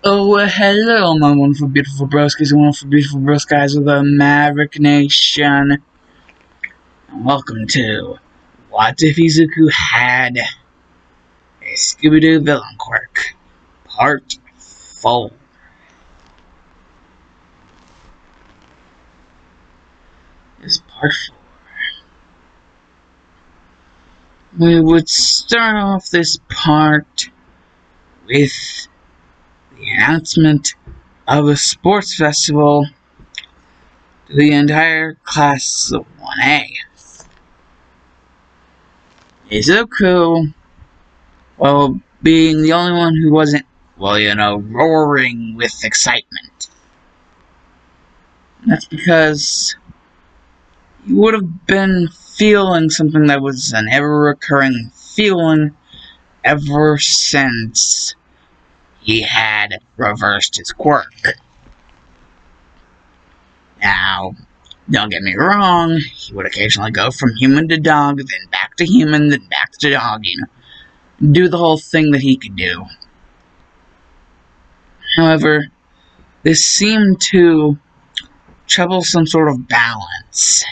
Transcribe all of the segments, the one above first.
Oh, well, hello, my wonderful, beautiful broskies and wonderful, beautiful broskies of the Maverick Nation. And welcome to What If Izuku Had a Scooby Doo Villain Quirk, Part 4. This is Part 4. We would start off this part with the announcement of a sports festival to the entire class of 1A. Izuku, well, being the only one who wasn't, roaring with excitement. That's because he would have been feeling something that was an ever-recurring feeling ever since he had reversed his quirk. Now, don't get me wrong, he would occasionally go from human to dog, then back to human, then back to dog, do the whole thing that he could do. However, this seemed to trouble some sort of balance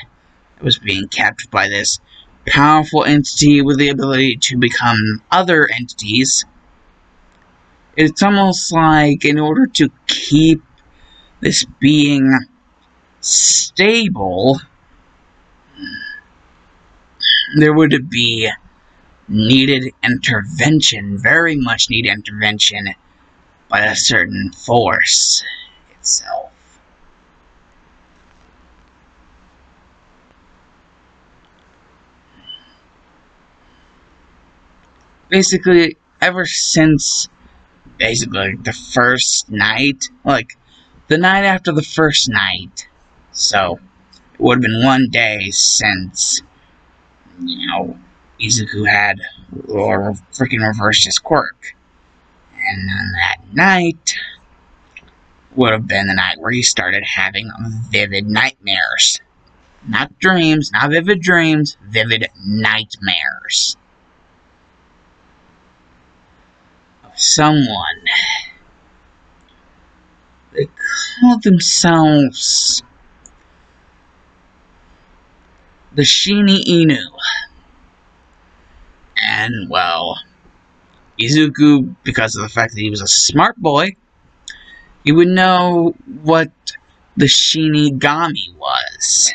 that was being kept by this powerful entity with the ability to become other entities. It's almost like in order to keep this being stable, there would be needed intervention, very much needed intervention by a certain force itself. Basically, ever since the first night, the night after the first night, so it would have been one day since, Izuku had freaking reversed his quirk. And then that night would have been the night where he started having vivid nightmares. Not dreams, not vivid dreams, vivid nightmares. Of someone. They call themselves the shiniinu. And, well, Izuku, because of the fact that he was a smart boy, he would know what the Shinigami was.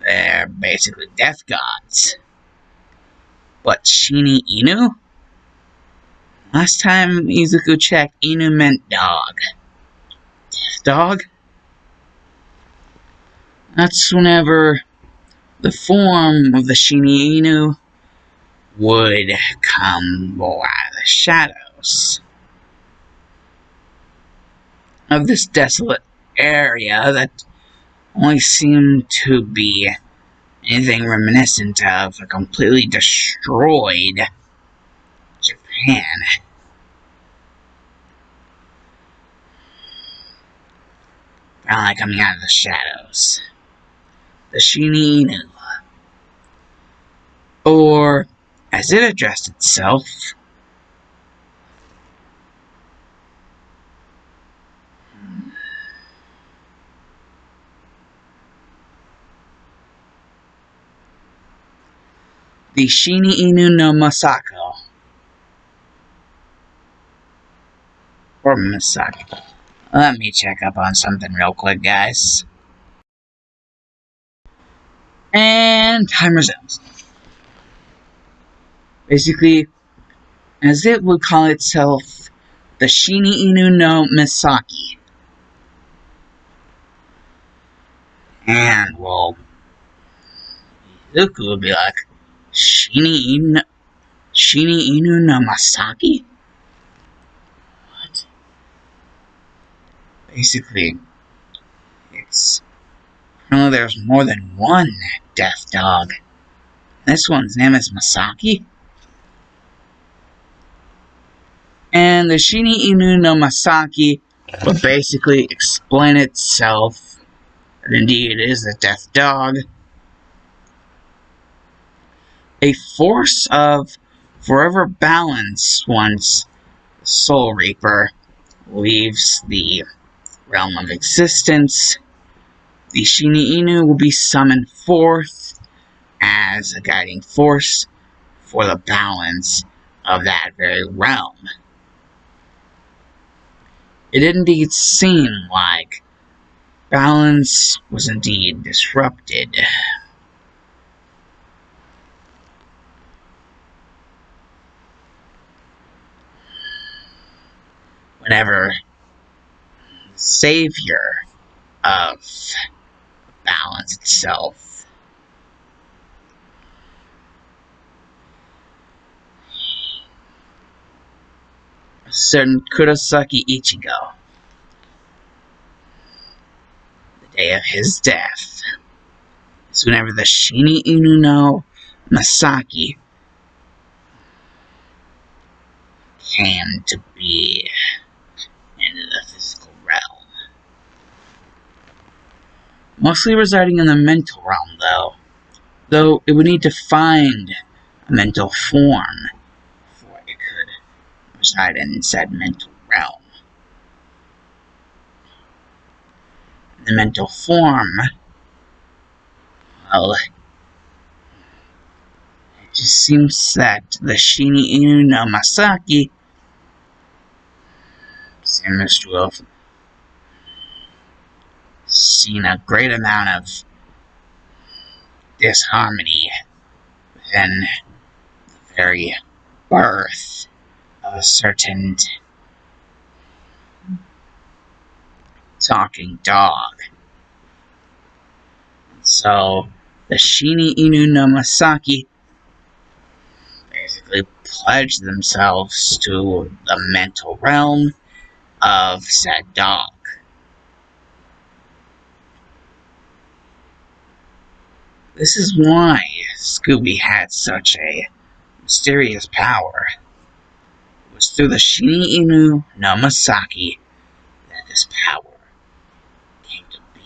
They're basically death gods. But shiniinu? Last time Izuku checked, Inu meant dog. Death dog? That's whenever the form of the shiniinu would come out of the shadows of this desolate area that only seemed to be anything reminiscent of a completely destroyed Japan. Finally coming out of the shadows. The shiniinu. Or, as it addressed itself, the shiniinu no Masako. Or Misaki. Let me check up on something real quick, guys. And time resumes. Basically, as it would call itself, the shiniinu no Misaki. And, well, Izuku would be like, shiniinu no Masaki? What? Basically, apparently there's more than one death dog. This one's name is Masaki. And the shiniinu no Masaki would basically explain itself that indeed it is the death dog. A force of forever balance once the Soul Reaper leaves the realm of existence, the shiniinu will be summoned forth as a guiding force for the balance of that very realm. It did indeed seem like balance was indeed disrupted. Whenever the savior of balance itself a certain Kurosaki Ichigo, the day of his death, is whenever the shiniinu no Masaki came to be in the physical realm. Mostly residing in the mental realm, though it would need to find a mental form before it could reside in said mental realm. The mental form, well, it just seems that the shiniinu no Masaki seems to have seen a great amount of disharmony within the very birth of a certain talking dog. So the shiniinu no Masaki basically pledged themselves to the mental realm of said dog. This is why Scooby had such a mysterious power. It was through the shiniinu no Masaki that this power came to be.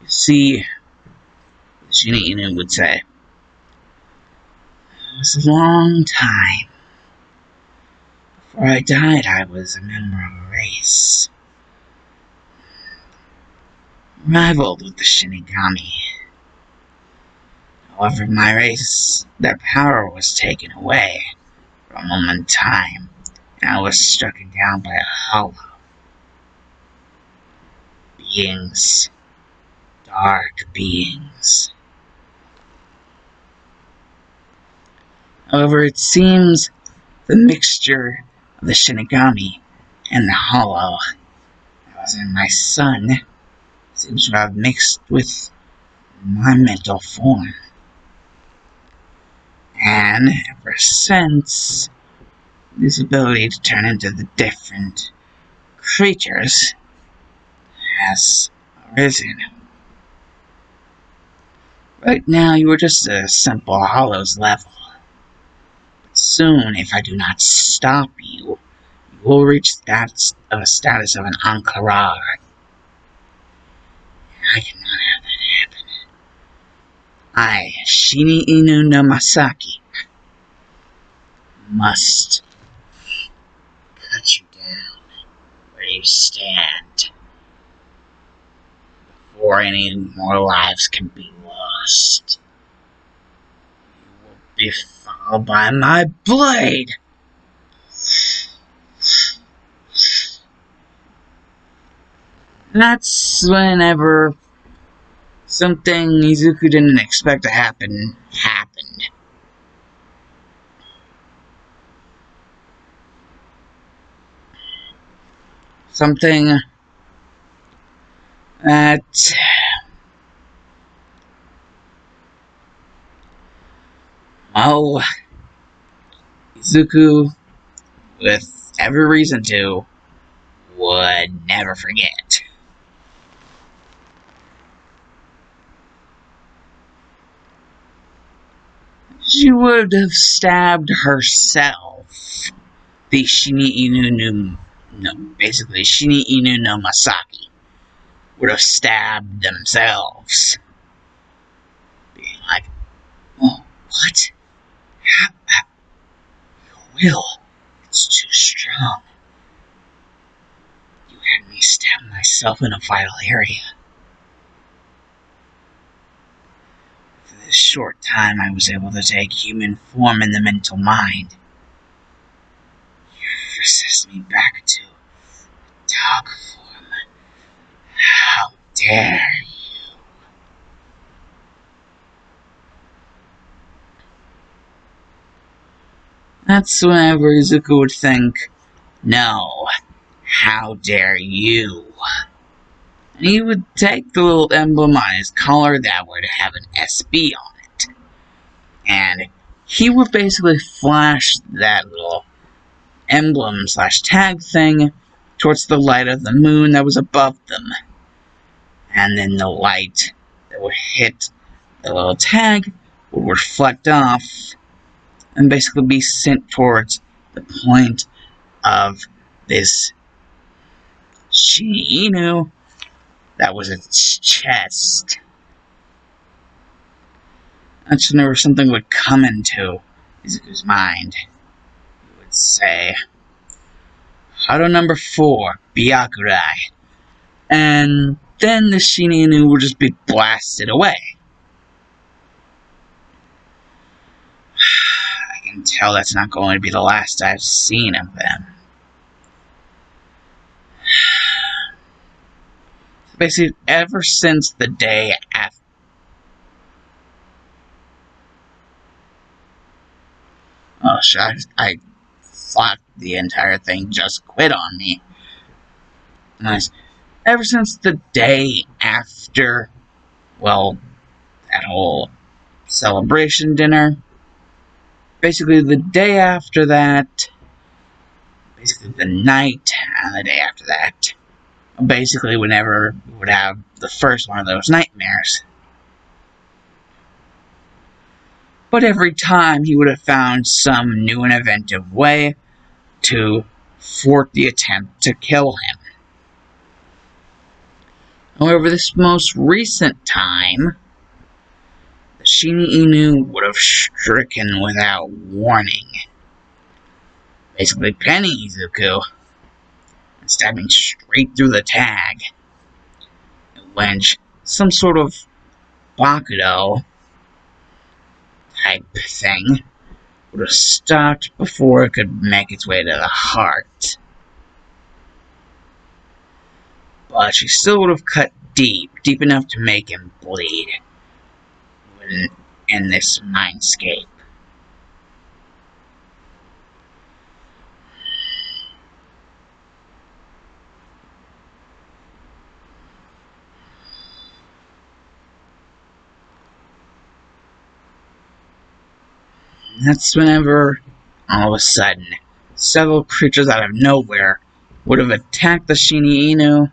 You see, the shiniinu would say, it was a long time. Before I died, I was a member of a race, rivaled with the Shinigami. However, my race, their power was taken away for a moment in time, and I was struck down by a hollow. Beings, dark beings. However, it seems the mixture of the Shinigami and the hollow that was in my son seems to have mixed with my mental form. And ever since, this ability to turn into the different creatures has arisen. Right now, you are just a simple Hollows level. But soon, if I do not stop you, you will reach a status of an Ankarar. I cannot have that happen. I, shiniinu no Masaki, must cut you down where you stand before any more lives can be lost. You will be followed by my blade. That's whenever something Izuku didn't expect to happen happened. Something that well, Izuku, with every reason to, would never forget. She would have stabbed herself. The shiniinu no Masaki. would have stabbed themselves. Being like, oh, what? Your will, it's too strong. You had me stab myself in a vital area. For this short time, I was able to take human form in the mental mind. You resist me back to dog form. How dare you? That's whenever Izuku would think, no, how dare you? And he would take the little emblem on his collar that would have an SB on it. And he would basically flash that little emblem / tag thing towards the light of the moon that was above them. And then the light that would hit the little tag would reflect off and basically be sent towards the point of this shiniinu that was its chest. That's whenever something would come into Izuku's mind. He would say, Hado number 4, Byakurai. And then the shiniinu would just be blasted away. I can tell that's not going to be the last I've seen of them. Basically, ever since the day after. Oh, shit, I thought the entire thing just quit on me. Nice. Ever since the day after, well, that whole celebration dinner, basically the day after that, basically the night and the day after that, basically whenever we would have the first one of those nightmares. But every time he would have found some new and inventive way to thwart the attempt to kill him. However, this most recent time, the shiniinu would have stricken without warning, basically pinning Izuku and stabbing straight through the tag, when some sort of Bakudo type thing would have stopped before it could make its way to the heart. But she still would have cut deep enough to make him bleed in this mindscape. That's whenever, all of a sudden, several creatures out of nowhere would have attacked the shiniinu.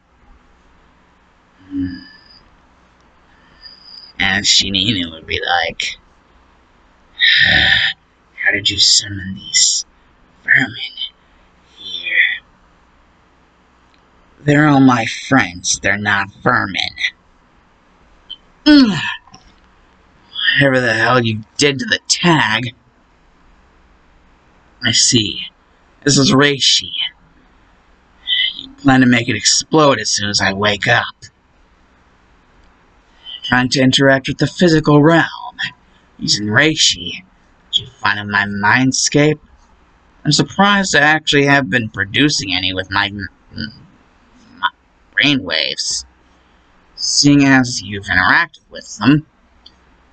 And shiniinu would be like, how did you summon these vermin here? They're all my friends, they're not vermin. Whatever the hell you did to the tag. I see. This is Reishi. You plan to make it explode as soon as I wake up. Trying to interact with the physical realm. Using Reishi. Did you find in my mindscape? I'm surprised I actually have been producing any with my brainwaves. Seeing as you've interacted with them,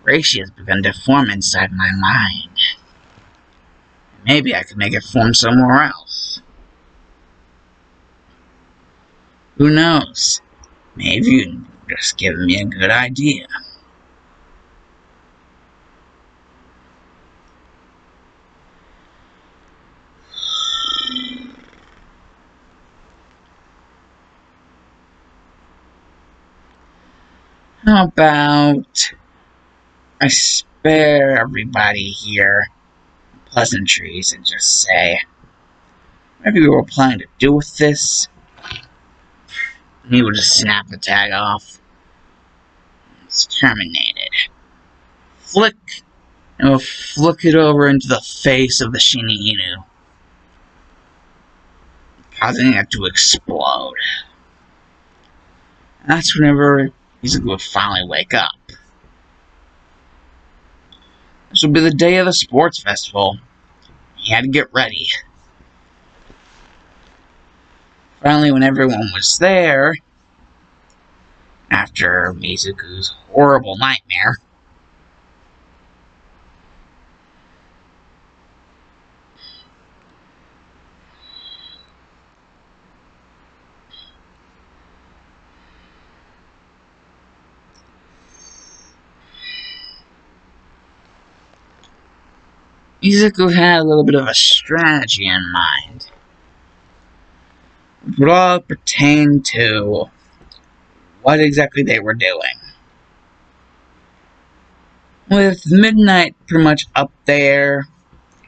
Reishi has begun to form inside my mind. Maybe I could make it form somewhere else. Who knows? Maybe you've just given me a good idea. How about I spare everybody here pleasantries and just say, whatever you were planning to do with this, He would just snap the tag off. It's terminated. Flick, and we'll flick it over into the face of the shiniinu, causing it to explode. And that's whenever Izuku would finally wake up. This would be the day of the sports festival. He had to get ready. Finally, when everyone was there, after Izuku's horrible nightmare, Izuku had a little bit of a strategy in mind. It would all pertain to what exactly they were doing. With midnight pretty much up there,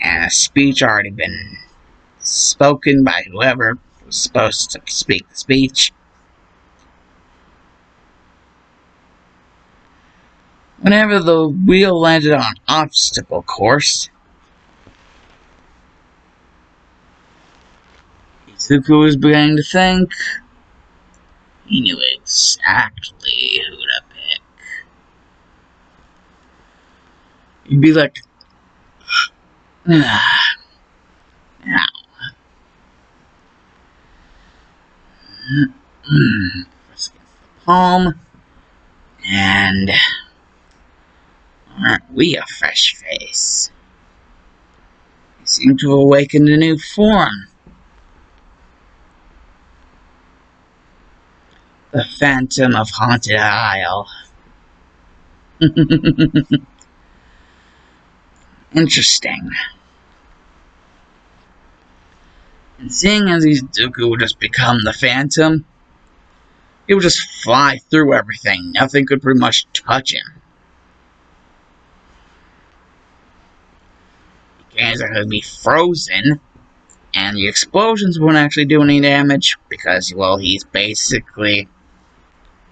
and a speech already been spoken by whoever was supposed to speak the speech, whenever the wheel landed on an obstacle course, Izuku was beginning to think he knew exactly who to pick. He'd be like, now, press against the palm, and aren't we a fresh face? He seemed to awaken a new form. The Phantom of Haunted Isle. Interesting. And seeing as Izuku would just become the Phantom, he would just fly through everything. Nothing could pretty much touch him. He can't exactly be frozen, and the explosions won't actually do any damage because, well, he's basically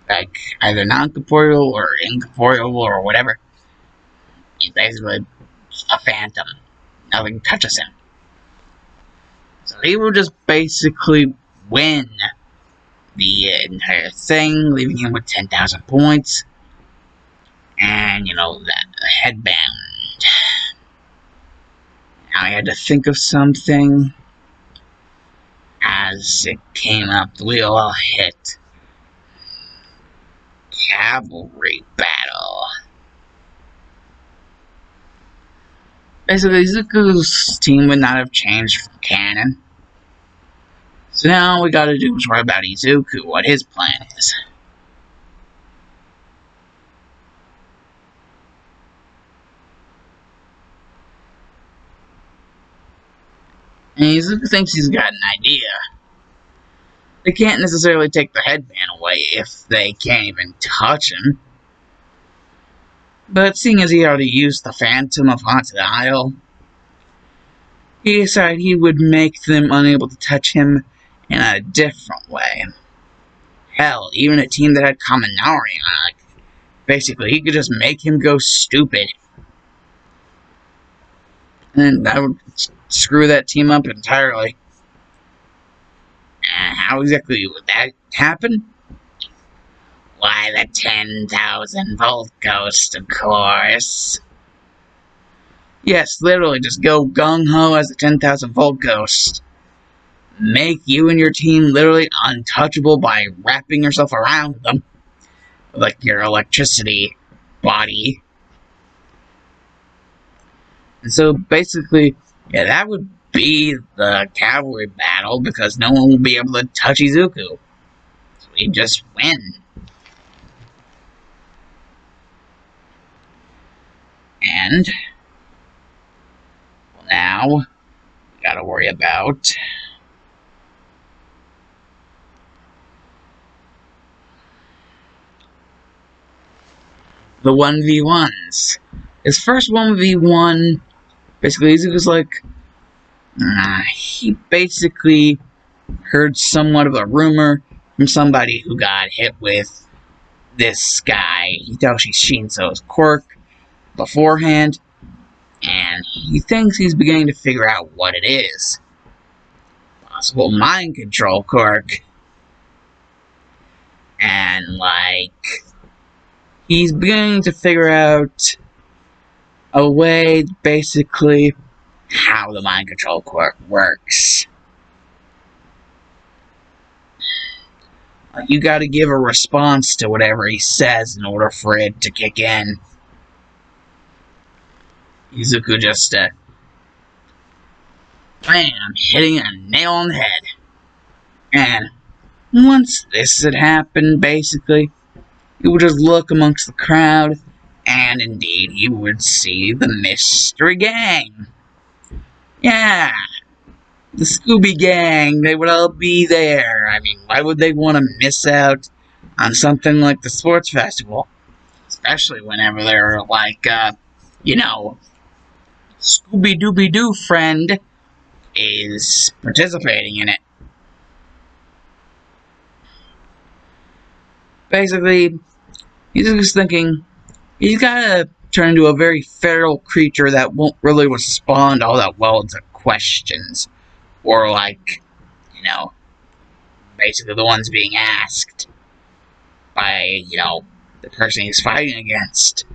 like either non-corporeal or incorporeal or whatever. He's basically a phantom. Nothing touches him. So he will just basically win the entire thing, leaving him with 10,000 points. And, you know, that headband. Now I had to think of something. As it came up, the wheel all hit. Cavalry battle. Basically, Izuku's team would not have changed from canon. So now all we gotta do is worry about Izuku, what his plan is. And Izuku thinks he's got an idea. They can't necessarily take the headband away if they can't even touch him. But seeing as he already used the Phantom of Haunted Isle, he decided he would make them unable to touch him in a different way. Hell, even a team that had Kaminari on it, basically, he could just make him go stupid. And that would screw that team up entirely. And how exactly would that happen? Why, the 10,000 volt ghost, of course. Yes, literally, just go gung-ho as the 10,000 volt ghost. Make you and your team literally untouchable by wrapping yourself around them. Like your electricity body. And so, basically, yeah, that would be the cavalry battle, because no one will be able to touch Izuku. So he'd just win. And well, now we gotta worry about the 1v1s. His first 1v1, basically, Izuku's like, he basically heard somewhat of a rumor from somebody who got hit with this guy. He tells she's Shinso's quirk beforehand, and he thinks he's beginning to figure out what it is. Possible mind control quirk. And, he's beginning to figure out a way, basically, how the mind control quirk works. You gotta give a response to whatever he says in order for it to kick in. Izuku just, bam, hitting a nail on the head. And once this had happened, basically, he would just look amongst the crowd, and indeed, he would see the mystery gang. Yeah, the Scooby gang, they would all be there. I mean, why would they want to miss out on something like the sports festival? Especially whenever they're Scooby Doo friend is participating in it. Basically, he's just thinking he's gotta turn into a very feral creature that won't really respond all that well to questions. Or basically the ones being asked by, the person he's fighting against.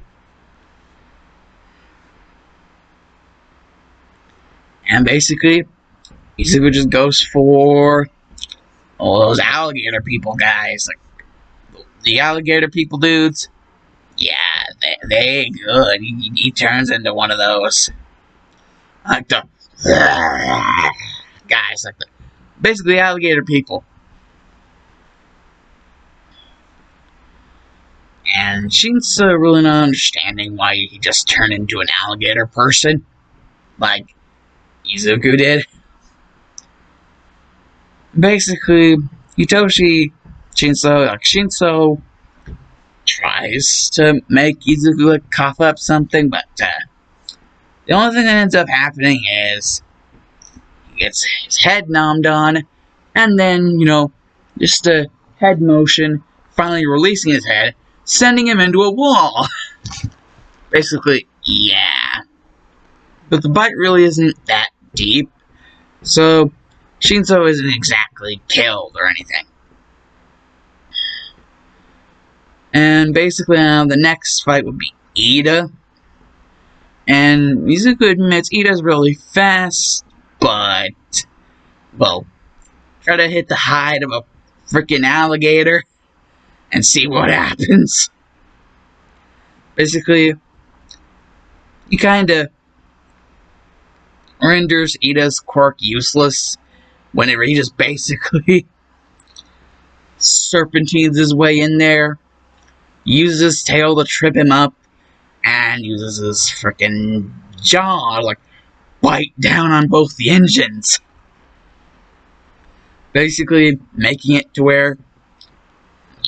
And basically, Izuku just goes for all those alligator people guys. The alligator people dudes. Yeah, they good. He turns into one of those. Like the guys, basically alligator people. And she's really not understanding why he just turned into an alligator person, like Izuku did. Basically, Shinso tries to make Izuku cough up something, but the only thing that ends up happening is he gets his head nommed on, and then, just a head motion, finally releasing his head, sending him into a wall. Basically, yeah. But the bite really isn't that deep, so Shinso isn't exactly killed or anything. And basically now the next fight would be Ida. And Izuku admits Ida's really fast, but, try to hit the hide of a freaking alligator and see what happens. Basically, he kinda renders Ida's quirk useless whenever he just basically serpentines his way in there, uses his tail to trip him up, and uses his freaking jaw to bite down on both the engines. Basically making it to where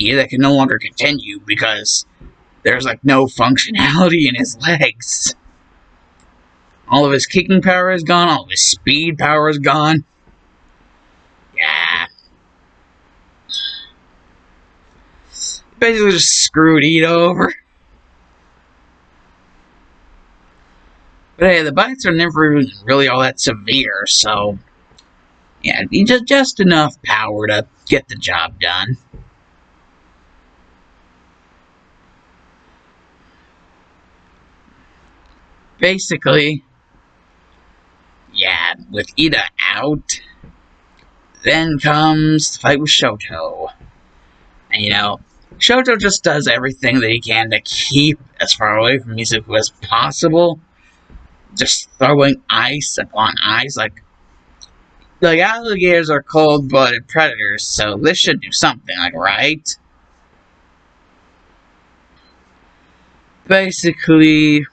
Ida can no longer continue because there's no functionality in his legs. All of his kicking power is gone, all of his speed power is gone. Yeah. Basically just screwed Ida over. But hey, the bites are never really all that severe, so yeah, just enough power to get the job done. Basically, yeah, with Ida out, then comes the fight with Shoto. And Shoto just does everything that he can to keep as far away from Izuku as possible. Just throwing ice upon ice. Alligators are cold-blooded predators, so this should do something, right? Basically,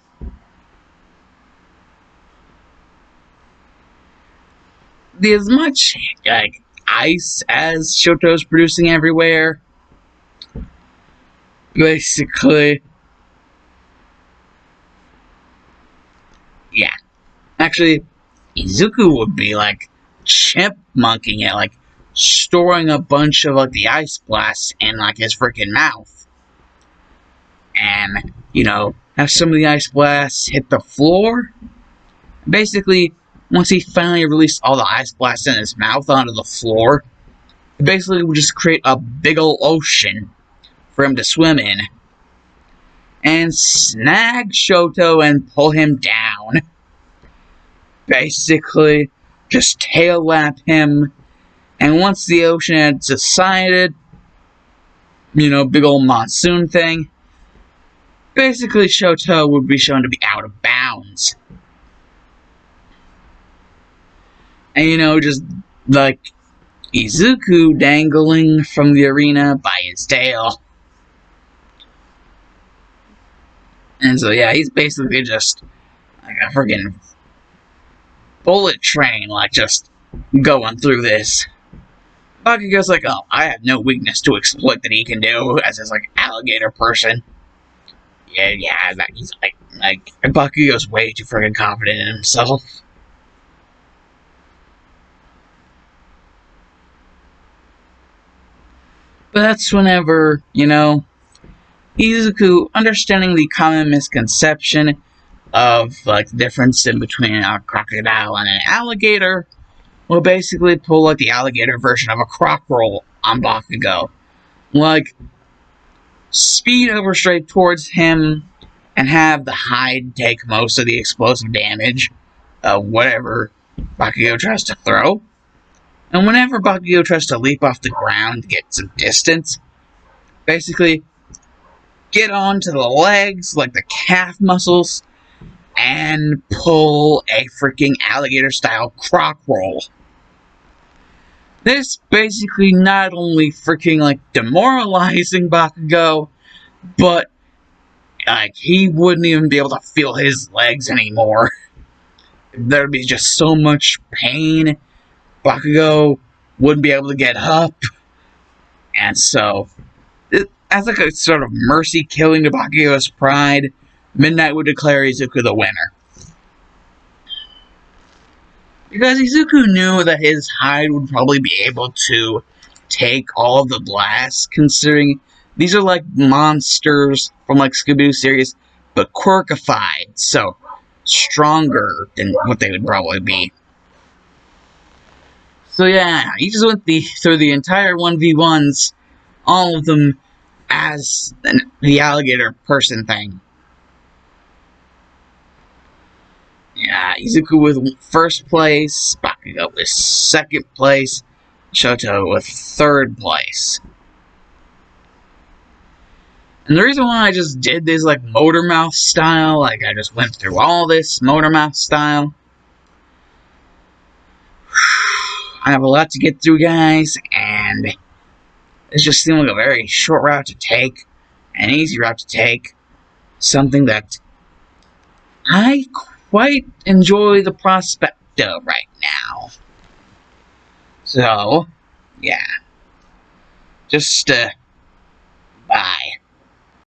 as much ice as Shoto's producing everywhere, basically, yeah. Actually, Izuku would be chipmunking it, storing a bunch of like the ice blasts in like his freaking mouth. And, have some of the ice blasts hit the floor. Basically, once he finally released all the ice blasts in his mouth onto the floor, it basically would just create a big ol' ocean for him to swim in. And snag Shoto and pull him down. Basically, just tail lap him. And once the ocean had subsided, big old monsoon thing, basically Shoto would be shown to be out of bounds. And just like Izuku dangling from the arena by his tail. And so yeah, he's basically just like a freaking bullet train, like just going through this. Bakugo's like, oh, I have no weakness to exploit that he can do as his like alligator person. Yeah, that he's like Bakugo's way too freaking confident in himself. But that's whenever, Izuku, understanding the common misconception of like the difference in between a crocodile and an alligator, will basically pull like the alligator version of a croc roll on Bakugo. Like, speed over straight towards him and have the hide take most of the explosive damage of whatever Bakugo tries to throw. And whenever Bakugo tries to leap off the ground to get some distance, basically get onto the legs, like the calf muscles, and pull a freaking alligator-style croc roll. This basically not only freaking like demoralizing Bakugo, but like he wouldn't even be able to feel his legs anymore. There'd be just so much pain. Bakugo wouldn't be able to get up. And so, as like a sort of mercy killing to Bakugo's pride, Midnight would declare Izuku the winner. Because Izuku knew that his hide would probably be able to take all of the blasts, considering these are like monsters from like Scooby Doo series, but quirkified, so stronger than what they would probably be. So yeah, he just went through the entire 1v1s, all of them as the alligator person thing. Yeah, Izuku with first place, Bakugo with second place, Shoto with third place. And the reason why I just did this like motor mouth style, like I just went through all this motor mouth style, I have a lot to get through, guys, and it just seemed like a very short route to take, an easy route to take, something that I quite enjoy the prospect of right now. So, yeah. Just, bye.